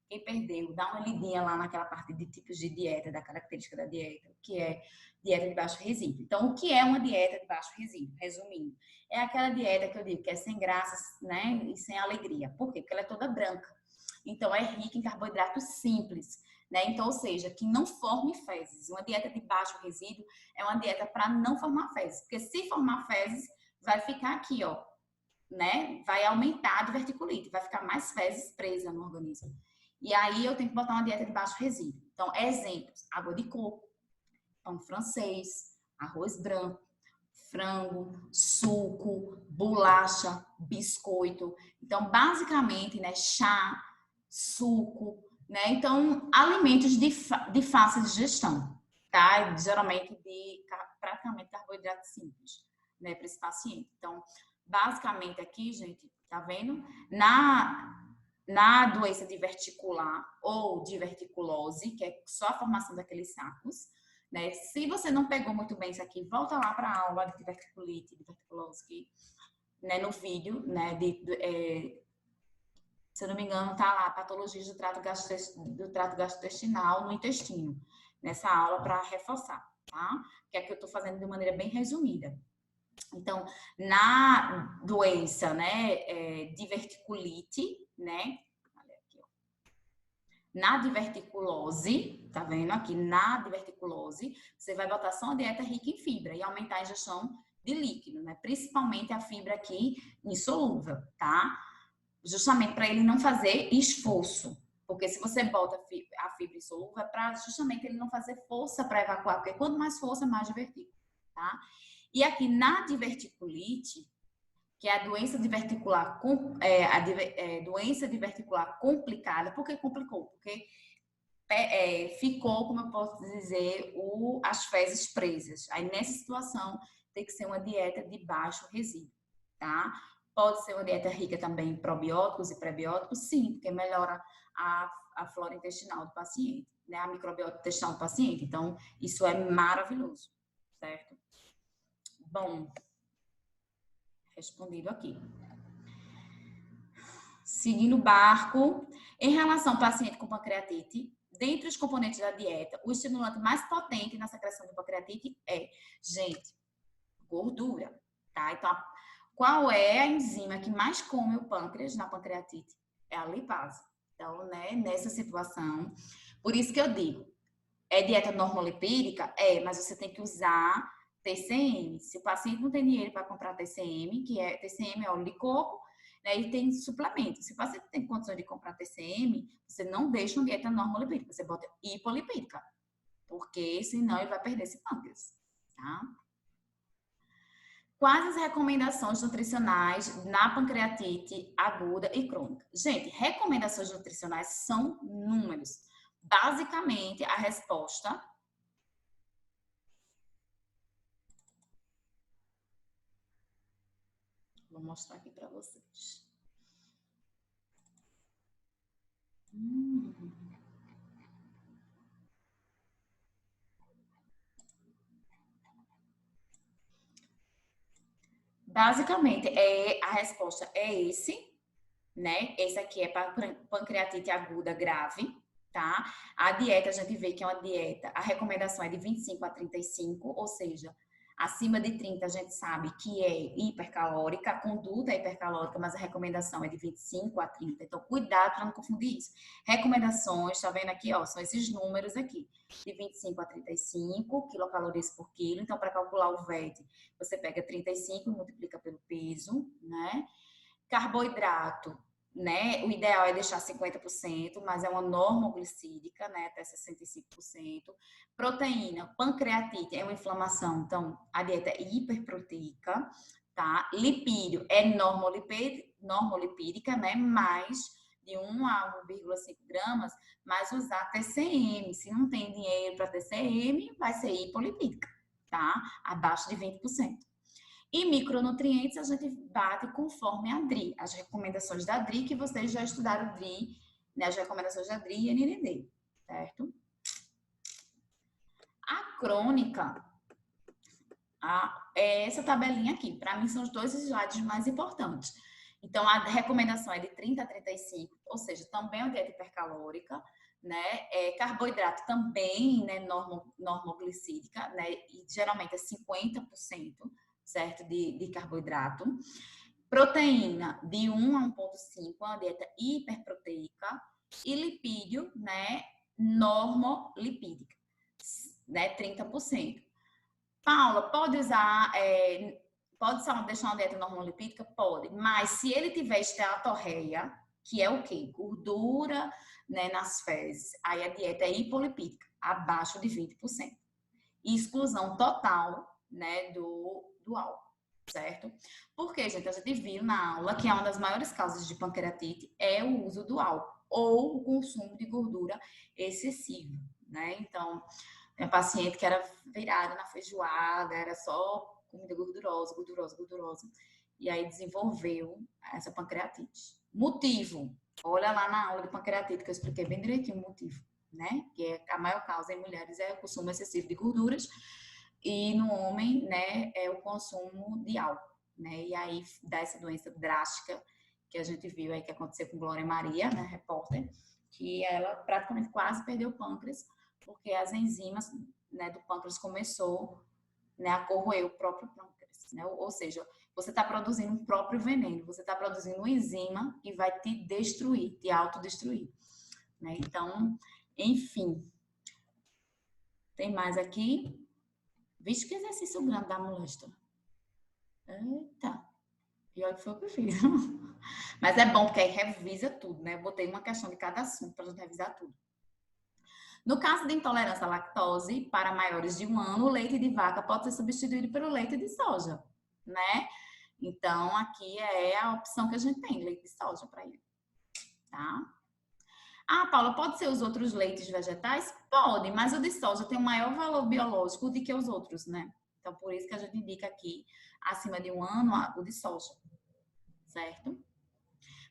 Quem perdeu, dá uma lidinha lá naquela parte de tipos de dieta, da característica da dieta, o que é dieta de baixo resíduo. Então, o que é uma dieta de baixo resíduo? Resumindo, é aquela dieta que eu digo que é sem graças, né, e sem alegria. Por quê? Porque ela é toda branca. Então, é rica em carboidratos simples, né? Então, ou seja, que não forme fezes. Uma dieta de baixo resíduo é uma dieta para não formar fezes. Porque se formar fezes, vai ficar aqui, ó, né? Vai aumentar a diverticulite, vai ficar mais fezes presas no organismo. E aí eu tenho que botar uma dieta de baixo resíduo. Então, exemplos: água de coco, pão francês, arroz branco, frango, suco, bolacha, biscoito. Então, basicamente, né, chá, suco, né? Então, alimentos de fácil digestão, tá? Geralmente praticamente carboidrato simples, né, para esse paciente. Então, basicamente aqui, gente, tá vendo? Na doença diverticular ou diverticulose, que é só a formação daqueles sacos, né? Se você não pegou muito bem isso aqui, volta lá para a aula de diverticulite, diverticulose, né, no vídeo, né, se eu não me engano, tá lá, patologias do trato gastrointestinal no intestino, nessa aula para reforçar, tá? Que é que eu estou fazendo de maneira bem resumida. Então, na doença, né, diverticulite, né, na diverticulose, tá vendo aqui? Na diverticulose, você vai botar só uma dieta rica em fibra e aumentar a ingestão de líquido, né? Principalmente a fibra aqui insolúvel, tá? Justamente para ele não fazer esforço. Porque se você bota a fibra insolúvel, é para justamente ele não fazer força para evacuar, porque quanto mais força, mais divertículo, tá? E aqui na diverticulite, que é a doença diverticular, doença diverticular complicada. Por que complicou? Porque ficou, como eu posso dizer, as fezes presas. Aí, nessa situação, tem que ser uma dieta de baixo resíduo, tá? Pode ser uma dieta rica também em probióticos e prebióticos, sim, porque melhora a flora intestinal do paciente, né? A microbiota intestinal do paciente. Então, isso é maravilhoso, certo? Bom, respondido aqui. Seguindo o barco, em relação ao paciente com pancreatite, dentre os componentes da dieta, o estimulante mais potente na secreção de pancreatite é, gente, gordura, tá? Então, qual é a enzima que mais come o pâncreas na pancreatite? É a lipase. Então, né, nessa situação, por isso que eu digo, é dieta normolipídica? É, mas você tem que usar TCM. Se o paciente não tem dinheiro para comprar TCM, TCM é óleo de coco, né, e tem suplemento. Se o paciente tem condições de comprar TCM, você não deixa uma dieta normolipídica, você bota hipolipídica, porque senão ele vai perder esse pâncreas, tá? Quais as recomendações nutricionais na pancreatite aguda e crônica? Gente, recomendações nutricionais são números. Basicamente, a resposta vou mostrar aqui para vocês. Basicamente, a resposta é esse, né? Esse aqui é para pancreatite aguda grave, tá? A dieta, a gente vê que é uma dieta, a recomendação é de 25 a 35, ou seja, acima de 30 a gente sabe que é hipercalórica, a conduta é hipercalórica, mas a recomendação é de 25 a 30. Então, cuidado para não confundir isso. Recomendações, tá vendo aqui, ó, são esses números aqui, de 25 a 35 quilocalorias por quilo. Então, para calcular o VET, você pega 35 e multiplica pelo peso, né? Carboidrato, né? O ideal é deixar 50%, mas é uma normoglicídica, né? Até 65%. Proteína, pancreatite é uma inflamação, então a dieta é hiperproteica, tá? Lipídio é normolipídica, né? Mais de 1 a 1,5 gramas, mas usar TCM. Se não tem dinheiro para TCM, vai ser hipolipídica, tá? Abaixo de 20%. E micronutrientes a gente bate conforme a DRI, as recomendações da DRI, que vocês já estudaram DRI, né, as recomendações da DRI e NND, certo? A crônica, é essa tabelinha aqui, para mim são os dois slides mais importantes. Então, a recomendação é de 30 a 35, ou seja, também é uma dieta hipercalórica, né? Carboidrato também, né, normoglicídica, né? E geralmente é 50%, certo? De carboidrato. Proteína de 1 a 1,5, uma dieta hiperproteica. E lipídio, né? Normolipídica, né? 30%. Paula, pode usar, deixar uma dieta normolipídica? Pode, mas se ele tiver esteatorreia, que é o quê? Gordura, né, nas fezes, aí a dieta é hipolipídica, abaixo de 20%. E exclusão total, né, do álcool, certo? Porque, gente, a gente viu na aula que uma das maiores causas de pancreatite é o uso do álcool ou o consumo de gordura excessivo, né? Então, tem paciente que era virada na feijoada, era só comida gordurosa, gordurosa, gordurosa. E aí desenvolveu essa pancreatite. Motivo. Olha lá na aula de pancreatite, que eu expliquei bem direitinho o motivo, né? Que é a maior causa em mulheres é o consumo excessivo de gorduras e no homem, né, é o consumo de álcool, né? E aí dá essa doença drástica que a gente viu aí que aconteceu com Glória Maria, né, repórter, que ela praticamente quase perdeu o pâncreas porque as enzimas, né, do pâncreas começou, né, a corroer o próprio pâncreas, né? Ou seja, você está produzindo um próprio veneno, você está produzindo uma enzima e vai te destruir, te autodestruir, né? Então, enfim. Tem mais aqui? Vixe, que exercício grande da molesta. Eita, pior que foi o que eu fiz. Mas é bom, porque aí revisa tudo, né? Eu botei uma questão de cada assunto para a gente revisar tudo. No caso de intolerância à lactose, para maiores de 1 ano, o leite de vaca pode ser substituído pelo leite de soja, né? Então, aqui é a opção que a gente tem, leite de soja para ele, tá? Ah, Paula, pode ser os outros leites vegetais? Pode, mas o de soja tem um maior valor biológico do que os outros, né? Então, por isso que a gente indica aqui, acima de 1 ano, o de soja, certo?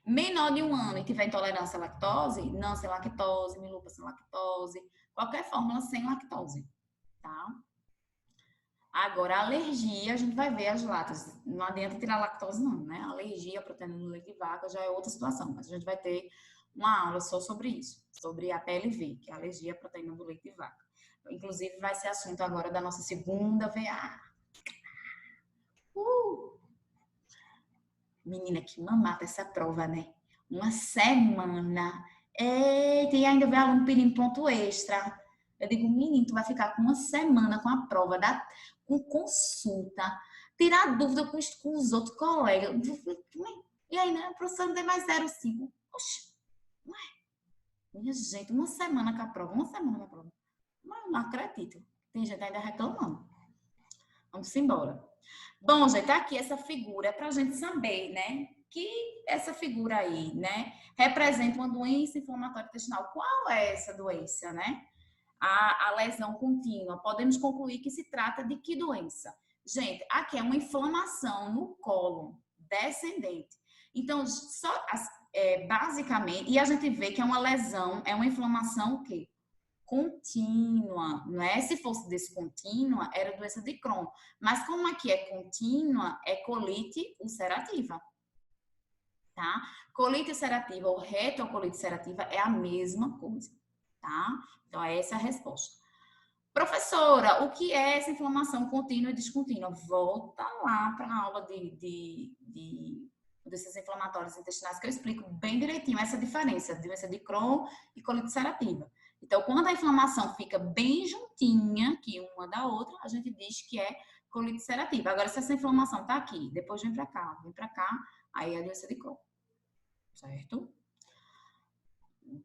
Menor de 1 ano e tiver intolerância à lactose, não sem lactose, milupa sem lactose, qualquer fórmula sem lactose, tá? Agora, a alergia, a gente vai ver as latas. Não adianta tirar lactose, não, né? Alergia à proteína no leite de vaca já é outra situação, mas a gente vai ter uma aula só sobre isso, sobre a PLV, que é a alergia à proteína do leite de vaca. Inclusive, vai ser assunto agora da nossa segunda VA. Menina, que mamata essa prova, né? Uma semana. Eita, e ainda vem aluno pedindo ponto extra. Eu digo, menino, tu vai ficar com uma semana com a prova, com consulta, tirar dúvida com os outros colegas. E aí, né? A professora não tem mais 0,5. Oxe, ué, minha gente, uma semana com a prova, uma semana com a prova. Mas eu não acredito. Tem gente ainda reclamando. Vamos embora. Bom, gente, tá aqui essa figura para a gente saber, né? Que essa figura aí, né, representa uma doença inflamatória intestinal. Qual é essa doença, né? A lesão contínua. Podemos concluir que se trata de que doença? Gente, aqui é uma inflamação no cólon descendente. Então, basicamente, e a gente vê que é uma lesão, é uma inflamação o quê? Contínua, não é? Se fosse descontínua, era doença de Crohn. Mas como aqui é contínua, é colite ulcerativa, tá? Colite ulcerativa ou retocolite ulcerativa é a mesma coisa, tá? Então, é essa a resposta. Professora, o que é essa inflamação contínua e descontínua? Volta lá para a aula de doenças inflamatórias intestinais que eu explico bem direitinho essa diferença de doença de Crohn e colite ulcerativa. Então, quando a inflamação fica bem juntinha, que uma da outra, a gente diz que é colite ulcerativa. Agora, se essa inflamação está aqui, depois vem para cá, aí é a doença de Crohn. Certo?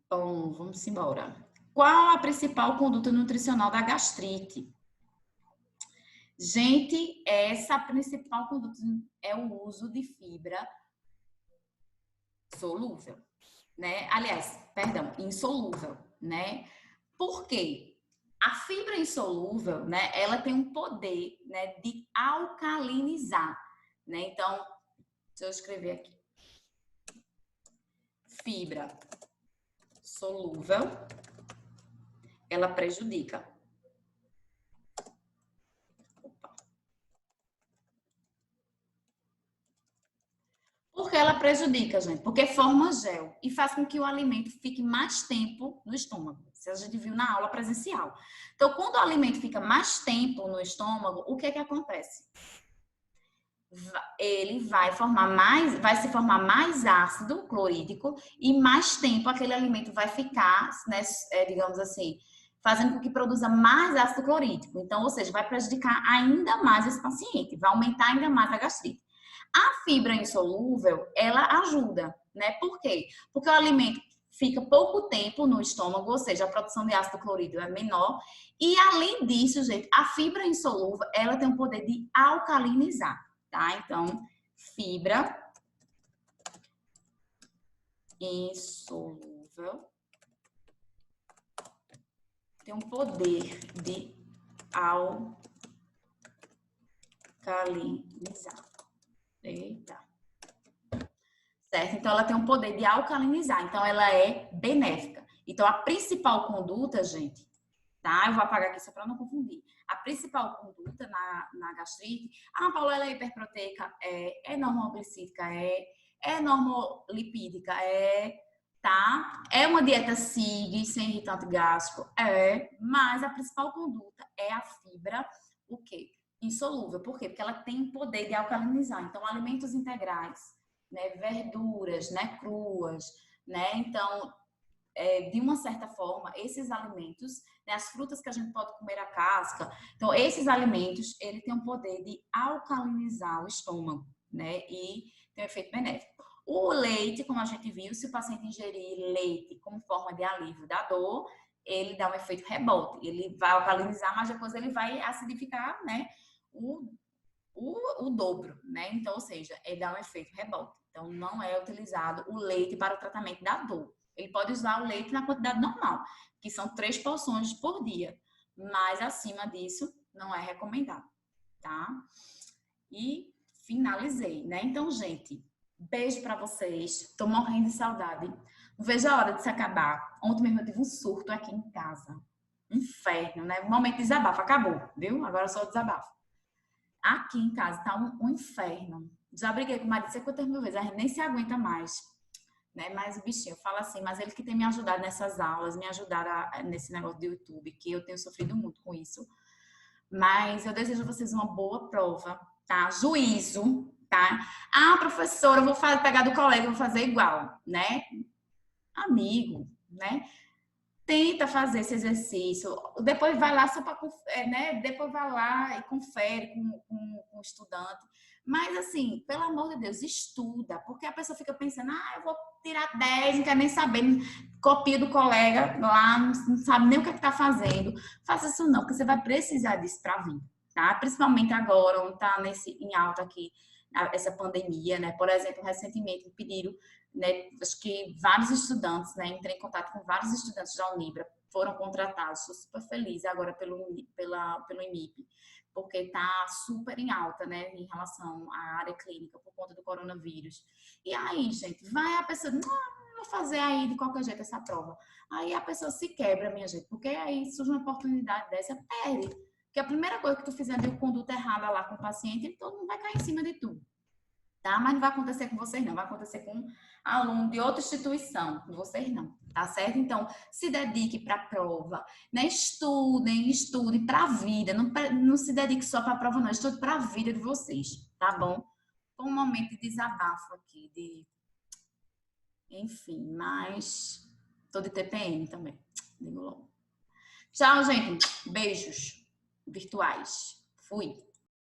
Bom, vamos embora. Qual a principal conduta nutricional da gastrite? Gente, essa principal conduta é o uso de fibra solúvel, né? Aliás, perdão, insolúvel, né? Por quê? A fibra insolúvel, né, ela tem um poder, né, de alcalinizar, né? Então, deixa eu escrever aqui. Fibra solúvel, ela prejudica. Por que ela prejudica, gente? Porque forma gel e faz com que o alimento fique mais tempo no estômago. Isso a gente viu na aula presencial. Então, quando o alimento fica mais tempo no estômago, o que é que acontece? Ele vai se formar mais ácido clorídrico e mais tempo aquele alimento vai ficar, né, digamos assim, fazendo com que produza mais ácido clorídrico. Então, ou seja, vai prejudicar ainda mais esse paciente, vai aumentar ainda mais a gastrite. A fibra insolúvel, ela ajuda, né? Por quê? Porque o alimento fica pouco tempo no estômago, ou seja, a produção de ácido clorídrico é menor. E além disso, gente, a fibra insolúvel, ela tem o poder de alcalinizar, tá? Então, fibra insolúvel tem um poder de alcalinizar. Eita. Certo? Então, ela tem um poder de alcalinizar. Então, ela é benéfica. Então, a principal conduta, gente, tá? Eu vou apagar aqui só para não confundir. A principal conduta na gastrite, Paula, ela é hiperproteica, é normoglicídica, é normolipídica, tá? É uma dieta SIG, sem irritante gástrico? É, mas a principal conduta é a fibra, o quê? Insolúvel. Por quê? Porque ela tem poder de alcalinizar. Então, alimentos integrais, né? Verduras, né? Cruas, né? Então, de uma certa forma, esses alimentos, né? As frutas que a gente pode comer a casca, então, esses alimentos, ele tem o poder de alcalinizar o estômago, né? E tem um efeito benéfico. O leite, como a gente viu, se o paciente ingerir leite como forma de alívio da dor, ele dá um efeito rebote. Ele vai alcalinizar, mas depois ele vai acidificar, né, o dobro, né? Então, ou seja, ele dá um efeito rebote. Então, não é utilizado o leite para o tratamento da dor. Ele pode usar o leite na quantidade normal, que são 3 porções por dia. Mas acima disso, não é recomendado, tá? E finalizei, né? Então, gente, beijo pra vocês. Tô morrendo de saudade. Não vejo a hora de se acabar. Ontem mesmo eu tive um surto aqui em casa. Inferno, né? O momento de desabafo acabou, viu? Agora só o desabafo. Aqui em casa tá um inferno. Já briguei com o marido 50 mil vezes, a gente nem se aguenta mais, né? Mas o bichinho fala assim, mas ele que tem me ajudado nessas aulas, me ajudar nesse negócio do YouTube, que eu tenho sofrido muito com isso. Mas eu desejo a vocês uma boa prova, tá? Juízo, tá? Ah, professora, eu vou pegar do colega, eu vou fazer igual, né? Amigo, né? Tenta fazer esse exercício. Depois vai lá só para, né? Depois vai lá e confere com o estudante. Mas, assim, pelo amor de Deus, estuda. Porque a pessoa fica pensando, ah, eu vou tirar 10, não quer nem saber. Copia do colega lá, não sabe nem o que está fazendo. Faça isso não, porque você vai precisar disso para a vida, tá? Principalmente agora, onde está em alta aqui essa pandemia, né? Por exemplo, recentemente me pediram, né, acho que vários estudantes, né, entrei em contato com vários estudantes da Unibra, foram contratados, estou super feliz agora pelo IMIP, porque está super em alta, né, em relação à área clínica por conta do coronavírus. E aí, gente, vai a pessoa, não, vou fazer aí de qualquer jeito essa prova. Aí a pessoa se quebra, minha gente, porque aí surge uma oportunidade dessa, perde. Porque a primeira coisa que tu fizer de conduta errada lá com o paciente, todo mundo vai cair em cima de tu. Tá? Mas não vai acontecer com vocês, não. Vai acontecer com aluno de outra instituição. Com vocês, não. Tá certo? Então, se dedique para a prova. Né? Estudem para a vida. Não se dedique só para a prova, não. Estude para a vida de vocês. Tá bom? Foi um momento de desabafo aqui. Enfim, mas tô de TPM também. Digo logo. Tchau, gente. Beijos virtuais. Fui.